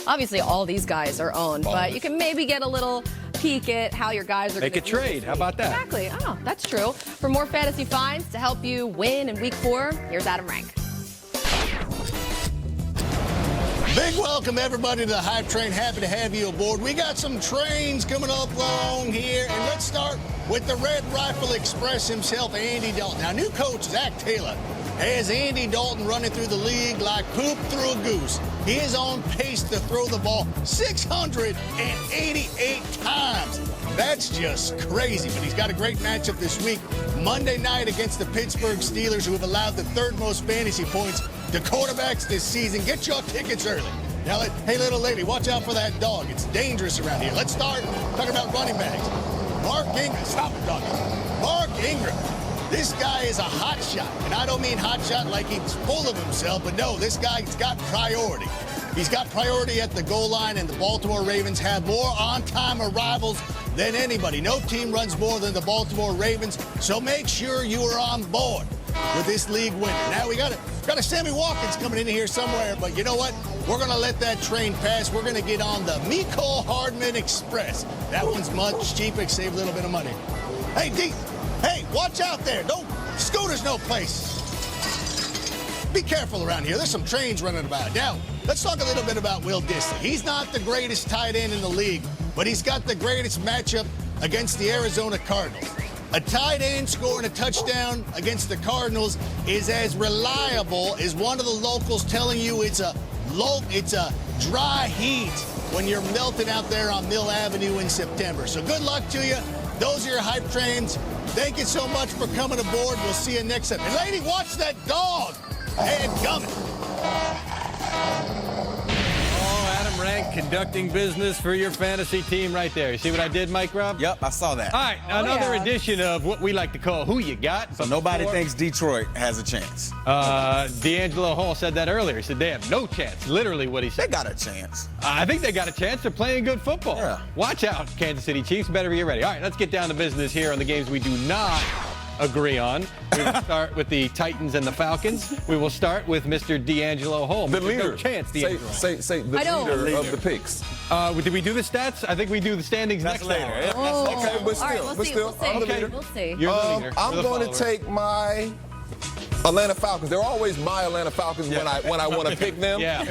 Obviously, all these guys are owned, but you can maybe get a little peek at how your guys are going to Make a trade. How about that? Exactly. Oh, that's true. For more fantasy finds to help you win in Week 4, here's Adam Rank. Big welcome, everybody, to the Hype Train. Happy to have you aboard. We got some trains coming up along here, and let's start with the Red Rifle Express himself, Andy Dalton. Now, new coach Zach Taylor has Andy Dalton running through the league like poop through a goose. He is on pace to throw the ball 688 times. That's just crazy, but he's got a great matchup this week. Monday night against the Pittsburgh Steelers, who have allowed the third most fantasy points to quarterbacks this season. Get your tickets early. Now, hey, little lady, watch out for that dog. It's dangerous around here. Let's start talking about running backs. Mark Ingram. Stop it, doggy. Mark Ingram. This guy is a hot shot, and I don't mean hot shot like he's full of himself, but no, this guy's got priority. He's got priority at the goal line, and the Baltimore Ravens have more on-time arrivals than anybody. No team runs more than the Baltimore Ravens, so make sure you are on board with this league winner. Now, we got a Sammy Watkins coming in here somewhere, but you know what? We're going to let that train pass. We're going to get on the Mecole Hardman Express. That one's much cheaper, save a little bit of money. Hey, D, hey, watch out there. Scooter's no place. Be careful around here. There's some trains running about. Now, let's talk a little bit about Will Dissly. He's not the greatest tight end in the league, but he's got the greatest matchup against the Arizona Cardinals. A tight end scoring a touchdown against the Cardinals is as reliable as one of the locals telling you it's a dry heat when you're melting out there on Mill Avenue in September. So good luck to you. Those are your Hype Trains. Thank you so much for coming aboard. We'll see you next time. And lady, watch that dog. And coming. Adam Rank conducting business for your fantasy team right there. You see what I did, Mike Rob? Yep, I saw that. All right, another edition of what we like to call Who You Got. So nobody thinks Detroit has a chance. D'Angelo Hall said that earlier. He said they have no chance. Literally what he said. They got a chance. I think they got a chance. They're playing good football. Yeah. Watch out, Kansas City Chiefs. Better get ready. All right, let's get down to business here on the games we do not agree on. We will start with the Titans and the Falcons. We will start with Mr. D'Angelo Hall. The leader. No chance, D'Angelo. Say the leader of the picks. Did we do the stats? I think we do the standings next later. hour. Oh. Okay, but still, All right, we'll see. I'm the leader. We'll see. You're the leader. I'm You're the going to follower. take my Atlanta Falcons. They're always my Atlanta Falcons when I want to pick them. Yeah.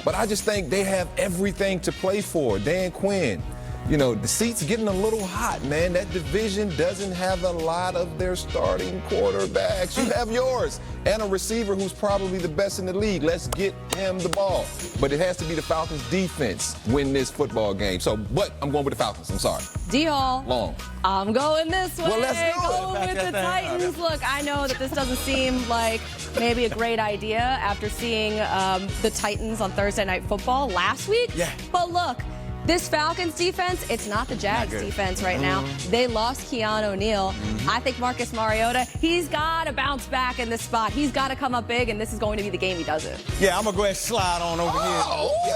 But I just think they have everything to play for. Dan Quinn. You know, the seat's getting a little hot, man. That division doesn't have a lot of their starting quarterbacks. You have yours and a receiver who's probably the best in the league. Let's get him the ball. But it has to be the Falcons' defense win this football game. But I'm going with the Falcons. I'm sorry. D-Hall. Long. I'm going this way. Well, let's do it. Going with the Titans. Look, I know that this doesn't seem like maybe a great idea after seeing the Titans on Thursday Night Football last week. Yeah. But look, this Falcons defense, it's not the Jags defense right now. They lost Keanu O'Neal. I think Marcus Mariota, he's got to bounce back in this spot. He's got to come up big, and this is going to be the game he does it. Yeah, I'm going to go ahead and slide on over here.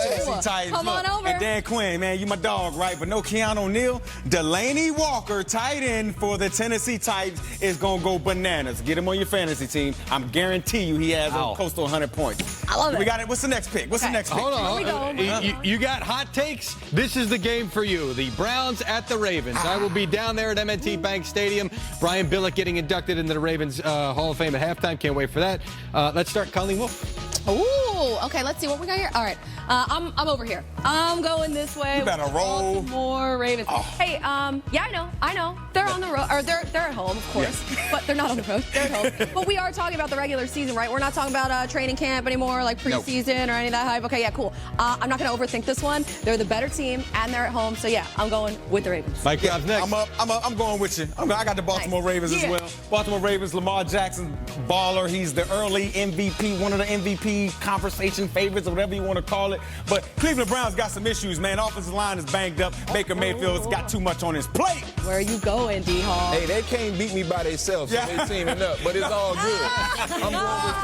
Tennessee Titans. Come on over. And Dan Quinn, man, you my dog, right? But no Keanu O'Neal. Delaney Walker, tight end for the Tennessee Titans, is going to go bananas. Get him on your fantasy team. I'm guarantee you he has close to 100 points. I love it. We got it. What's the next pick? What's the next pick? Hold on. Here we go. You got hot takes? This is the game for you. The Browns at the Ravens. I will be down there at M&T Bank Stadium. Brian Billick getting inducted into the Ravens Hall of Fame at halftime. Can't wait for that. Let's start Colleen Wolf. Ooh, okay, let's see what we got here. All right, I'm over here. I'm going this way. You better roll. Baltimore Ravens. Hey, yeah, I know. They're on the road, or they're at home, of course, but they're not on the road. They're at home. But we are talking about the regular season, right? We're not talking about training camp anymore, like preseason or any of that hype. Okay, yeah, cool. I'm not going to overthink this one. They're the better team, and they're at home, so yeah, I'm going with the Ravens. Mike Dobbs next. I'm going with you. I got the Baltimore Ravens as well. Baltimore Ravens, Lamar Jackson, baller. He's the early MVP, one of the MVP conversation favorites, or whatever you want to call it. But Cleveland Browns got some issues, man. Offensive line is banged up. Baker Mayfield's got too much on his plate. Where are you going, D-Hall? Hey, they can't beat me by themselves, so they're teaming up, but it's all good. I'm going with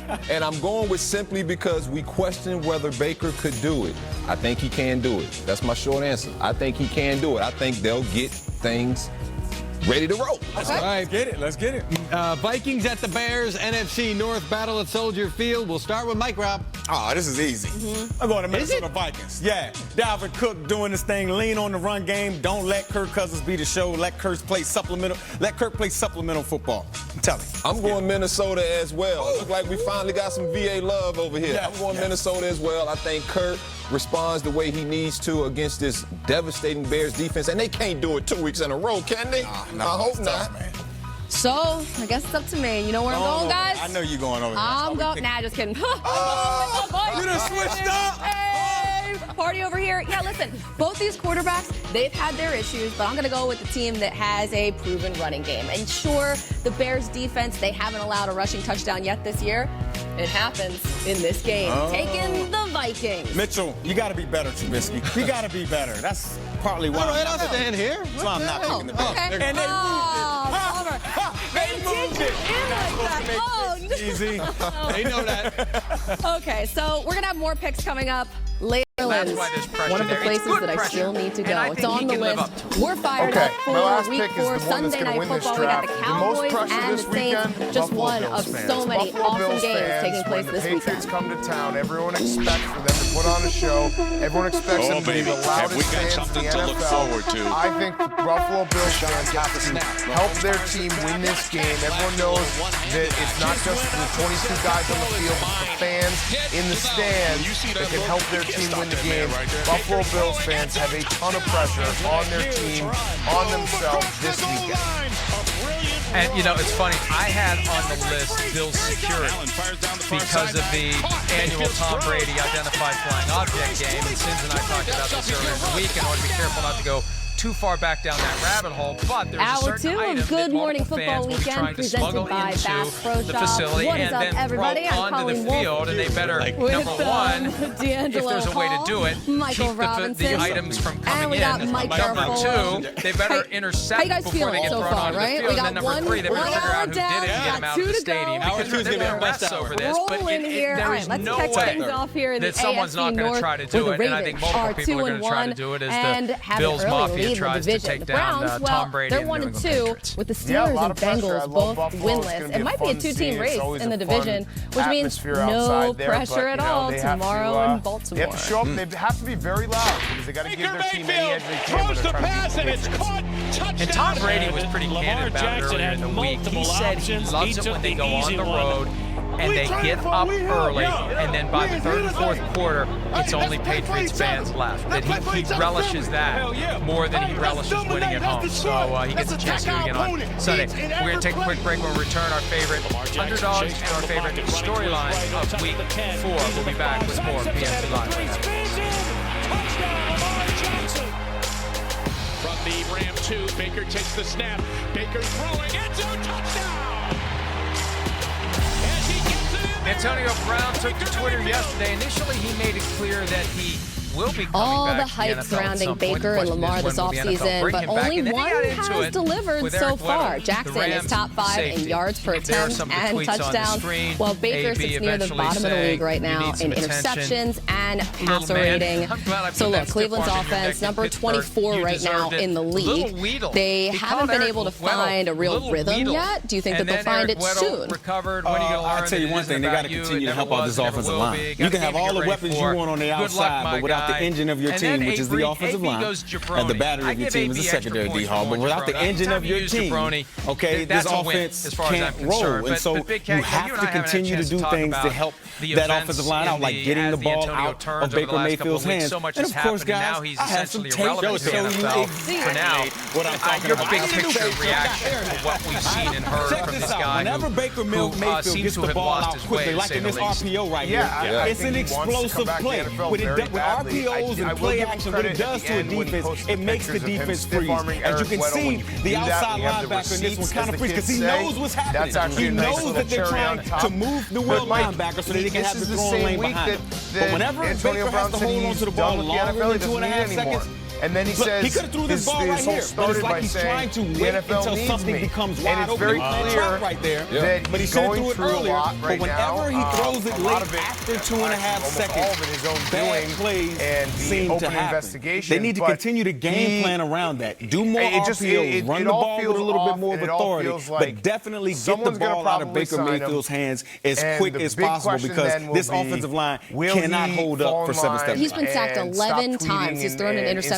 Cleveland. And I'm going with simply because we question whether Baker could do it. I think he can do it. That's my short answer. I think he can do it. I think they'll get things ready to roll. All right. Let's get it. Vikings at the Bears, NFC North battle at Soldier Field. We'll start with Mike Rob. Oh, this is easy. I'm going to Minnesota Vikings. Yeah. Dalvin Cook doing this thing. Lean on the run game. Don't let Kirk Cousins be the show. Let Kirk play supplemental. Let Kirk play supplemental football. I'm telling you. I'm going Minnesota as well. It looks like we finally got some VA love over here. I'm going Minnesota as well. I think Kirk responds the way he needs to against this devastating Bears defense. And they can't do it 2 weeks in a row, can they? No, I hope not. Tough, man. So, I guess it's up to me. You know where I'm going, guys? I know you're going over there. I'm going. Nah, just kidding. You done switched up. Hey, party over here. Yeah, listen, both these quarterbacks, they've had their issues, but I'm going to go with the team that has a proven running game. And sure, the Bears defense, they haven't allowed a rushing touchdown yet this year. It happens in this game. Taking the Vikings. Mitchell, you got to be better, Trubisky. You got to be better. That's partly why. All right, I'll stand here. That's why I'm not picking the Bears. Okay. And they moved it. They moved it. Oh, no. Easy. They know that. Okay, so we're going to have more picks coming up later. That's why there's pressure One of the there. It's places good that I pressure. still need to And I go. It's think on he the can live list. up to it. We're fired Okay, up my for last week pick is 4 the one that's Sunday gonna night win this football. We got the draft. The most Cowboys pressure and this the Saints. weekend, Just Buffalo one Bills of fans. so many Buffalo awesome Bills games fans, taking place when this the Patriots weekend. come to town, everyone expects for them to put on a show. Everyone expects them to be the loudest fans in the NFL. I think Buffalo Bills fans have to help their team win this game. Everyone knows that it's not just the 22 guys on the field, but the fans in the stands that can help their team win the game. Buffalo Bills fans have a ton of pressure on their team, on themselves this weekend. And, you know, it's funny. I had on the list Bill's security because of the annual Tom Brady identified flying object game. And Sins and I talked about this earlier in the week, and I want to be careful not to go too far back down that rabbit hole, but there's a Hour certain 2 item of Good that Morning multiple Football fans will be Weekend trying to presented smuggle by into Bass Pro the Shop. facility What is and up, then everybody? throw I'm onto the Colleen Wolfe field, and they better, with number one, if D'Angelo there's a way to Hall, do it, Michael keep Robinson, the items from and coming we got in. Mike Number Garafolo. 2, they better How intercept you guys before feeling they get so thrown far, onto right? the We field. got And then number one 3, they better figure hour out who did it down. and get them Got out 2 of the to stadium go. because they're gonna be going our to best mess hour. over this. But Rolling here. there All is right, let's no catch way things off here in the that someone's AFC not going to North, try to where do the it. And I think Ravens multiple are people are 2 going and to try to 1 do it as and the have Bills an early Mafia lead in the tries to division. take The down Browns, Tom Brady they're and the 1 New and England 2 Patriots. with the Yeah, a Steelers lot and of pressure. I Bengals love both Buffalo. It's winless. gonna be It a might be a fun 2-team scene. It's race always in the a fun division, which means atmosphere no outside there, pressure but, at you know, all they have tomorrow to, in Baltimore. They have to show up. They have to be very loud because they got to give their team any edge they can when they're trying to beat the Patriots. And Tom Brady was pretty candid about it earlier in the week. He said he loves it when they go on the road and they get up early, and then by the 3rd and 4th quarter, it's only Patriots fans left. That he relishes that more than he relishes winning at home. So he gets a chance to do it again on Sunday. We're going to take a quick break. When we return, our favorite underdogs and our favorite storyline of Week 4. We'll be back with more PNC Live. From the Ram 2, Baker takes the snap. Baker throwing, end zone, touchdown! As he gets it in there. Antonio Brown took to Twitter yesterday. Initially, he made it clear that he will be coming all back the to hype NFL at surrounding some point. Baker The and question Lamar is, this when will the NFL offseason, bring but him back? only And then he one got into has it delivered with so Eric far. Weddle, Jackson the is Rams top 5 in safety. yards per There are attempt some of the and tweets on the touchdowns, screen. while Baker AB sits near the eventually bottom of the saying, league right "You now need some in interceptions and Little passer man, rating. I'm glad I put So that look, stiff Cleveland's arm in your offense, neck in number Pittsburgh. 24 You right now deserved it. in the Little league. Weedle. They He haven't called been Eric able to Weddle find a real Little rhythm Weedle. yet. Do you think that And they'll then find Eric it Weddle soon? recovered. When are you going to learn I'll tell you that one it thing, isn't they about got to you, continue it to help never out was, this never offensive will line. be. You Got can have a game to all get the ready weapons for. you want on the Good luck, outside, my but without the guy. engine of your And team, then which is the AB offensive line, goes Jabroni. and the battery I of your give team is AB the extra secondary points D-Hall. for But without the Jabroni. engine of Anytime your you use team, Jabroni, okay, that's this a win, offense as far as I'm can't concerned. roll. And But so Big you Cat, you have and to I haven't had a continue to chance do talk things to about help the that events offensive line in out, like the- getting as the the ball Antonio out turns of over the Baker last couple Mayfield's of weeks. hands. So much And has of course, happened, and guys, now he's I have some essentially tape irrelevant to to the show NFL you for now. what I'm talking Your about. big I didn't picture know- reaction to what we've seen and heard Check from this this out. guy Whenever Baker who Mayfield seems gets to the have ball lost out his quickly, way, to like say in the this least. RPO right Yeah, here, I it's an think he wants to come explosive back to play. the NFL With very RPOs badly. I and will play give him action, what it credit at does the to a end when he defense, posted it the makes the pictures of him defense freeze. stiff-arming As you Eric can Weddle. see, When you the do that, outside we have the linebacker in this one receipts, kind as of the freeze because kids he say. knows what's That's happening. actually He a nice knows little that they're cherry trying on top. to move the will But, Mike, linebacker so that they can this have is the the throwing same lane week behind him. that But whenever Antonio Baker Brown has to said hold on he's to the ball done with the longer NFL, he than doesn't 2.5 need it anymore. seconds, And then he says he could have threw this ball right here, but it's like he's trying to wait until something becomes wide open. Very clear right there. That but he he's should have going threw it through a earlier. lot right but whenever now, he throws it late after 2.5 seconds, all of it his own bad doing plays and the seem to open happen. investigation. They need to continue to game plan around that. Do more RPOs, run the ball with a little bit more of authority, but definitely get the ball out of Baker Mayfield's hands as quick as possible because this offensive line cannot hold up for 7 steps. He's been sacked 11 times. He's thrown an interception.